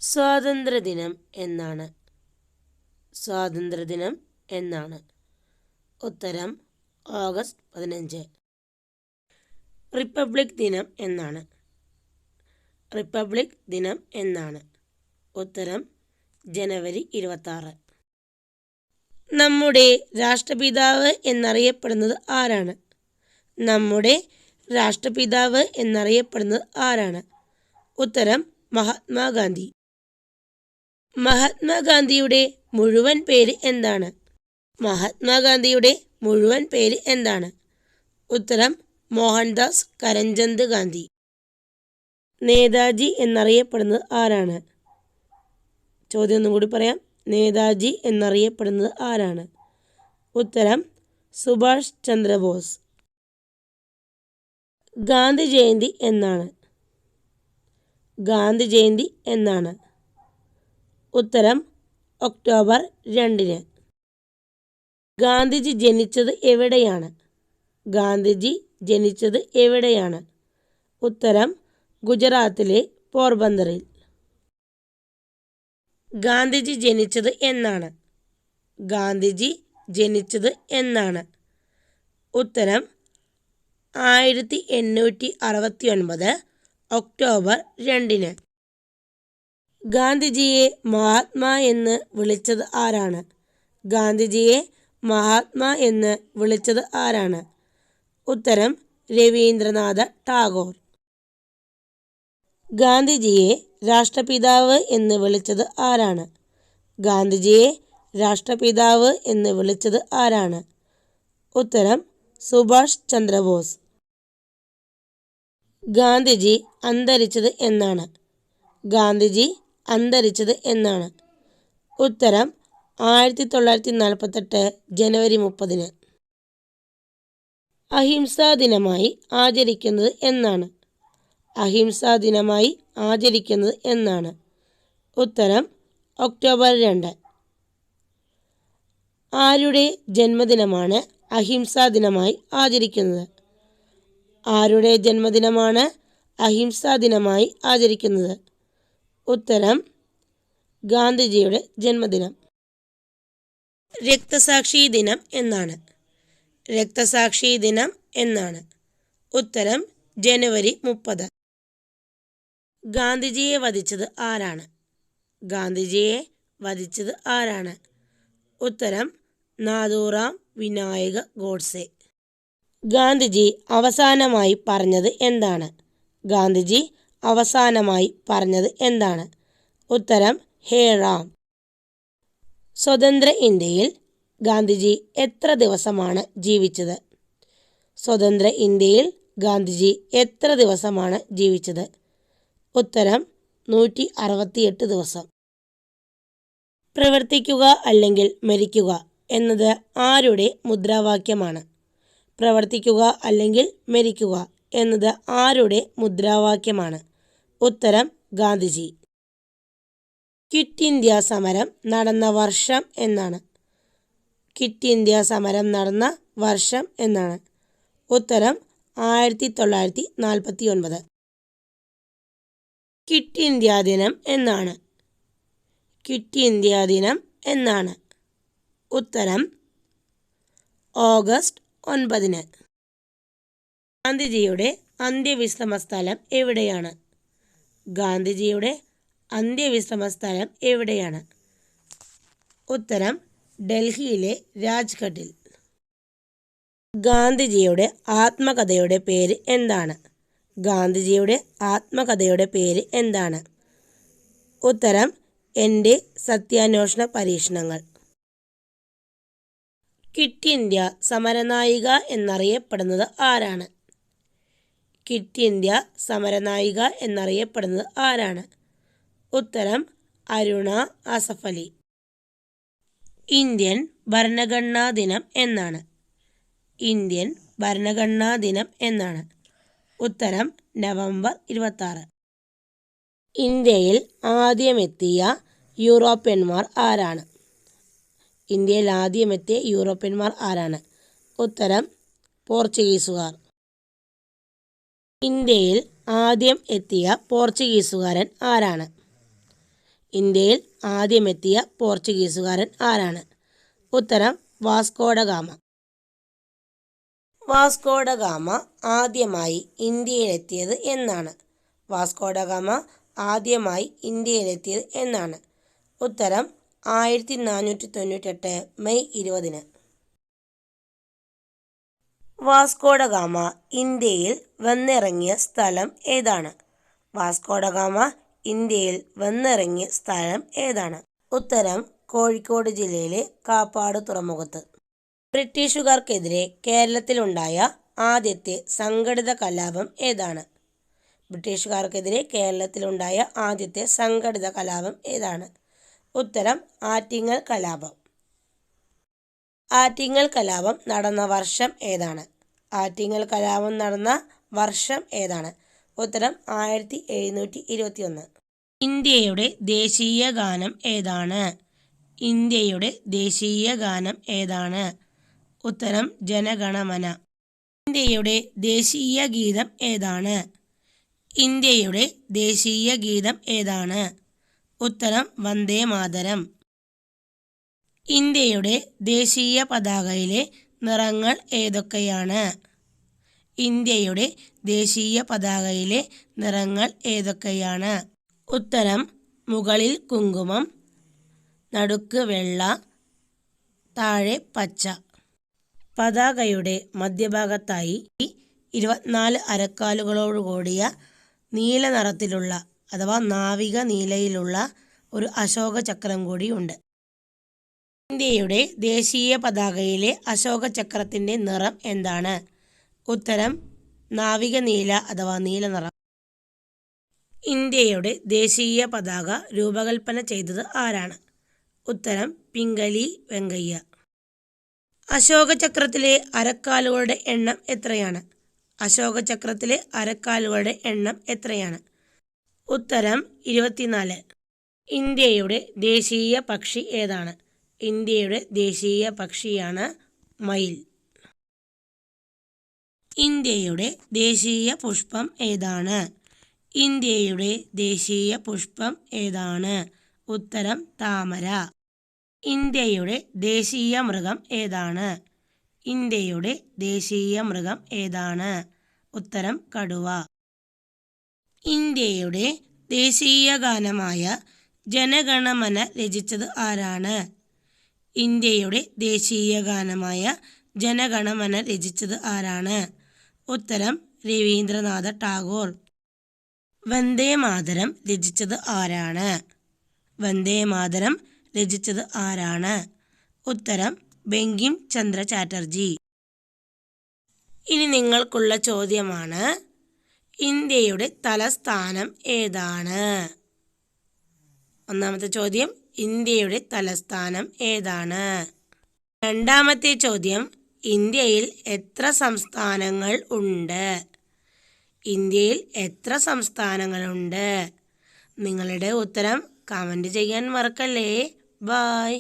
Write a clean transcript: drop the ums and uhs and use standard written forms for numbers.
സ്വാതന്ത്ര്യദിനം എന്നാണ്? സ്വാതന്ത്ര്യദിനം എന്നാണ്? ഉത്തരം ഓഗസ്റ്റ് 15. റിപ്പബ്ലിക് ദിനം എന്നാണ്? റിപ്പബ്ലിക് ദിനം എന്നാണ്? ഉത്തരം ജനുവരി 26. നമ്മുടെ രാഷ്ട്രപിതാവ് എന്നറിയപ്പെടുന്നത് ആരാണ്? നമ്മുടെ രാഷ്ട്രപിതാവ് എന്നറിയപ്പെടുന്നത് ആരാണ്? ഉത്തരം മഹാത്മാഗാന്ധി. മഹാത്മാഗാന്ധിയുടെ മുഴുവൻ പേര് എന്താണ്? മഹാത്മാഗാന്ധിയുടെ മുഴുവൻ പേര് എന്താണ്? ഉത്തരം മോഹൻദാസ് കരംചന്ദ് ഗാന്ധി. നേതാജി എന്നറിയപ്പെടുന്നത് ആരാണ്? ചോദ്യം ഒന്നും കൂടി പറയാം. നേതാജി എന്നറിയപ്പെടുന്നത് ആരാണ്? ഉത്തരം സുഭാഷ് ചന്ദ്രബോസ്. ഗാന്ധി ജയന്തി എന്നാണ്? ഗാന്ധി ജയന്തി എന്നാണ്? ഉത്തരം ഒക്ടോബർ 2. ഗാന്ധിജി ജനിച്ചത് എവിടെയാണ്? ഗാന്ധിജി ജനിച്ചത് എവിടെയാണ്? ഉത്തരം ഗുജറാത്തിലെ പോർബന്തറിൽ. ഗാന്ധിജി ജനിച്ചത് എന്നാണ്? ഗാന്ധിജി ജനിച്ചത് എന്നാണ്? ഉത്തരം 1869 ഒക്ടോബർ 2. ഗാന്ധിജിയെ മഹാത്മാ എന്ന് വിളിച്ചത് ആരാണ്? ഗാന്ധിജിയെ മഹാത്മാ എന്ന് വിളിച്ചത് ആരാണ്? ഉത്തരം രവീന്ദ്രനാഥ ടാഗോർ. ഗാന്ധിജിയെ രാഷ്ട്രപിതാവ് എന്ന് വിളിച്ചത് ആരാണ്? ഗാന്ധിജിയെ രാഷ്ട്രപിതാവ് എന്ന് വിളിച്ചത് ആരാണ്? ഉത്തരം സുഭാഷ് ചന്ദ്രബോസ്. ഗാന്ധിജി അന്തരിച്ചത് എന്നാണ്? ഗാന്ധിജി അന്തരിച്ചത് എന്നാണ്? ഉത്തരം 1948 ജനുവരി 30. അഹിംസാ ദിനമായി ആചരിക്കുന്നത് എന്നാണ്? അഹിംസാ ദിനമായി ആചരിക്കുന്നത് എന്നാണ്? ഉത്തരം ഒക്ടോബർ 2. ആരുടെ ജന്മദിനമാണ് അഹിംസാ ദിനമായി ആചരിക്കുന്നത്? ആരുടെ ജന്മദിനമാണ് അഹിംസാ ദിനമായി ആചരിക്കുന്നത്? ഉത്തരം ഗാന്ധിജിയുടെ ജന്മദിനം. രക്തസാക്ഷി ദിനം എന്നാണ്? രക്തസാക്ഷി ദിനം എന്നാണ്? ഉത്തരം ജനുവരി 30. ഗാന്ധിജിയെ വധിച്ചത് ആരാണ്? ഗാന്ധിജിയെ വധിച്ചത് ആരാണ്? ഉത്തരം നാഥൂറാം വിനായക ഗോഡ്സെ. ഗാന്ധിജി അവസാനമായി പറഞ്ഞത് എന്താണ്? ഗാന്ധിജി അവസാനമായി പറഞ്ഞത് എന്താണ്? ഉത്തരം ഹേ റാം. സ്വതന്ത്ര ഇന്ത്യയിൽ ഗാന്ധിജി എത്ര ദിവസമാണ് ജീവിച്ചത്? സ്വതന്ത്ര ഇന്ത്യയിൽ ഗാന്ധിജി എത്ര ദിവസമാണ് ജീവിച്ചത്? ഉത്തരം 168 ദിവസം. പ്രവർത്തിക്കുക അല്ലെങ്കിൽ മരിക്കുക എന്നത് ആരുടെ മുദ്രാവാക്യമാണ്? പ്രവർത്തിക്കുക അല്ലെങ്കിൽ മരിക്കുക എന്നത് ആരുടെ മുദ്രാവാക്യമാണ്? ഉത്തരം ഗാന്ധിജി. ക്വിറ്റ് ഇന്ത്യ സമരം നടന്ന വർഷം എന്നാണ്? ക്വിറ്റ് ഇന്ത്യ സമരം നടന്ന വർഷം എന്നാണ്? ഉത്തരം 1949. ക്വിറ്റ് ഇന്ത്യ ദിനം എന്നാണ്? ക്വിറ്റ് ഇന്ത്യ ദിനം എന്നാണ്? ഉത്തരം ഓഗസ്റ്റ് 9. ഗാന്ധിജിയുടെ അന്ത്യവിശ്രമ സ്ഥലം എവിടെയാണ്? ഗാന്ധിജിയുടെ അന്ത്യവിശ്രമ സ്ഥലം എവിടെയാണ്? ഉത്തരം ഡൽഹിയിലെ രാജ്ഘട്ടിൽ. ഗാന്ധിജിയുടെ ആത്മകഥയുടെ പേര് എന്താണ്? ഗാന്ധിജിയുടെ ആത്മകഥയുടെ പേര് എന്താണ്? ഉത്തരം എൻ്റെ സത്യാന്വേഷണ പരീക്ഷണങ്ങൾ. ക്വിറ്റ് ഇന്ത്യ സമരനായിക എന്നറിയപ്പെടുന്നത് ആരാണ്? ക്വിറ്റ് ഇന്ത്യ സമരനായിക എന്നറിയപ്പെടുന്നത് ആരാണ്? ഉത്തരം അരുണ ആസഫ് അലി. ഇന്ത്യൻ ഭരണഘടനാ ദിനം എന്നാണ്? ഇന്ത്യൻ ഭരണഘടനാ ദിനം എന്നാണ്? ഉത്തരം നവംബർ 26. ഇന്ത്യയിൽ ആദ്യമെത്തിയ യൂറോപ്യന്മാർ ആരാണ്? ഇന്ത്യയിൽ ആദ്യമെത്തിയ യൂറോപ്യന്മാർ ആരാണ്? ഉത്തരം പോർച്ചുഗീസുകാർ. ഇന്ത്യയിൽ ആദ്യം എത്തിയ പോർച്ചുഗീസുകാരൻ ആരാണ്? ഇന്ത്യയിൽ ആദ്യമെത്തിയ പോർച്ചുഗീസുകാരൻ ആരാണ്? ഉത്തരം വാസ്കോഡ ഗാമ. വാസ്കോഡ ഗാമ ആദ്യമായി ഇന്ത്യയിലെത്തിയത് എന്നാണ്? വാസ്കോഡ ഗാമ ആദ്യമായി ഇന്ത്യയിലെത്തിയത് എന്നാണ്? ഉത്തരം 1498 മെയ് 20. വാസ്കോഡ ഗാമ ഇന്ത്യയിൽ വന്നിറങ്ങിയ സ്ഥലം ഏതാണ്? വാസ്കോഡ ഗാമ ഇന്ത്യയിൽ വന്നിറങ്ങിയ സ്ഥലം ഏതാണ്? ഉത്തരം കോഴിക്കോട് ജില്ലയിലെ കാപ്പാട് തുറമുഖത്ത്. ബ്രിട്ടീഷുകാർക്കെതിരെ കേരളത്തിലുണ്ടായ ആദ്യത്തെ സംഘടിത കലാപം ഏതാണ്? ബ്രിട്ടീഷുകാർക്കെതിരെ കേരളത്തിലുണ്ടായ ആദ്യത്തെ സംഘടിത കലാപം ഏതാണ്? ഉത്തരം ആറ്റിങ്ങൽ കലാപം. ആറ്റിങ്ങൽ കലാപം നടന്ന വർഷം ഏതാണ്? ആറ്റിങ്ങൽ കലാപം നടന്ന വർഷം ഏതാണ്? ഉത്തരം 1721. ഇന്ത്യയുടെ ദേശീയ ഗാനം ഏതാണ്? ഇന്ത്യയുടെ ദേശീയ ഗാനം ഏതാണ്? ഉത്തരം ജനഗണമന. ഇന്ത്യയുടെ ദേശീയ ഗീതം ഏതാണ്? ഇന്ത്യയുടെ ദേശീയ ഗീതം ഏതാണ്? ഉത്തരം വന്ദേ മാതരം. ഇന്ത്യയുടെ ദേശീയ പതാകയിലെ നിറങ്ങൾ ഏതൊക്കെയാണ്? ഇന്ത്യയുടെ ദേശീയ പതാകയിലെ നിറങ്ങൾ ഏതൊക്കെയാണ്? ഉത്തരം മുകളിൽ കുങ്കുമം, നടുക്ക് വെള്ള, താഴെ പച്ച. പതാകയുടെ മധ്യഭാഗത്തായി 24 അരക്കാലുകളോടുകൂടിയ നീല നിറത്തിലുള്ള അഥവാ നാവിക നീലയിലുള്ള ഒരു അശോക ചക്രം കൂടിയുണ്ട്. ഇന്ത്യയുടെ ദേശീയ പതാകയിലെ അശോക ചക്രത്തിൻ്റെ നിറം എന്താണ്? ഉത്തരം നാവിക നീല അഥവാ നീല നിറം. ഇന്ത്യയുടെ ദേശീയ പതാക രൂപകൽപ്പന ചെയ്തത് ആരാണ്? ഉത്തരം പിംഗലി വെങ്കയ്യ. അശോക ചക്രത്തിലെ അരക്കാലുകളുടെ എണ്ണം എത്രയാണ്? അശോക ചക്രത്തിലെ അരക്കാലുകളുടെ എണ്ണം എത്രയാണ്? ഉത്തരം 24. ഇന്ത്യയുടെ ദേശീയ പക്ഷി ഏതാണ്? ഇന്ത്യയുടെ ദേശീയ പക്ഷിയാണ് മയിൽ. ഇന്ത്യയുടെ ദേശീയ പുഷ്പം ഏതാണ്? ഇന്ത്യയുടെ ദേശീയ പുഷ്പം ഏതാണ്? ഉത്തരം താമര. ഇന്ത്യയുടെ ദേശീയ മൃഗം ഏതാണ്? ഇന്ത്യയുടെ ദേശീയ മൃഗം ഏതാണ്? ഉത്തരം കടുവ. ഇന്ത്യയുടെ ദേശീയ ഗാനമായ ജനഗണമന രചിച്ചത് ആരാണ്? ഇന്ത്യയുടെ ദേശീയ ഗാനമായ ജനഗണമന രചിച്ചത് ആരാണ്? ഉത്തരം രവീന്ദ്രനാഥ ടാഗോർ. വന്ദേ മാതരം രചിച്ചത് ആരാണ്? വന്ദേ മാതരം രചിച്ചത് ആരാണ്? ഉത്തരം ബങ്കിം ചന്ദ്ര ചാറ്റർജി. ഇനി നിങ്ങൾക്കുള്ള ചോദ്യമാണ്, ഇന്ത്യയുടെ തലസ്ഥാനം ഏതാണ്? ഒന്നാമത്തെ ചോദ്യം, ഇന്ത്യയുടെ തലസ്ഥാനം ഏതാണ്? രണ്ടാമത്തെ ചോദ്യം, ഇന്ത്യയിൽ എത്ര സംസ്ഥാനങ്ങൾ ഉണ്ട്? ഇന്ത്യയിൽ എത്ര സംസ്ഥാനങ്ങളുണ്ട്? നിങ്ങളുടെ ഉത്തരം കമൻറ്റ് ചെയ്യാൻ മറക്കല്ലേ. ബൈ.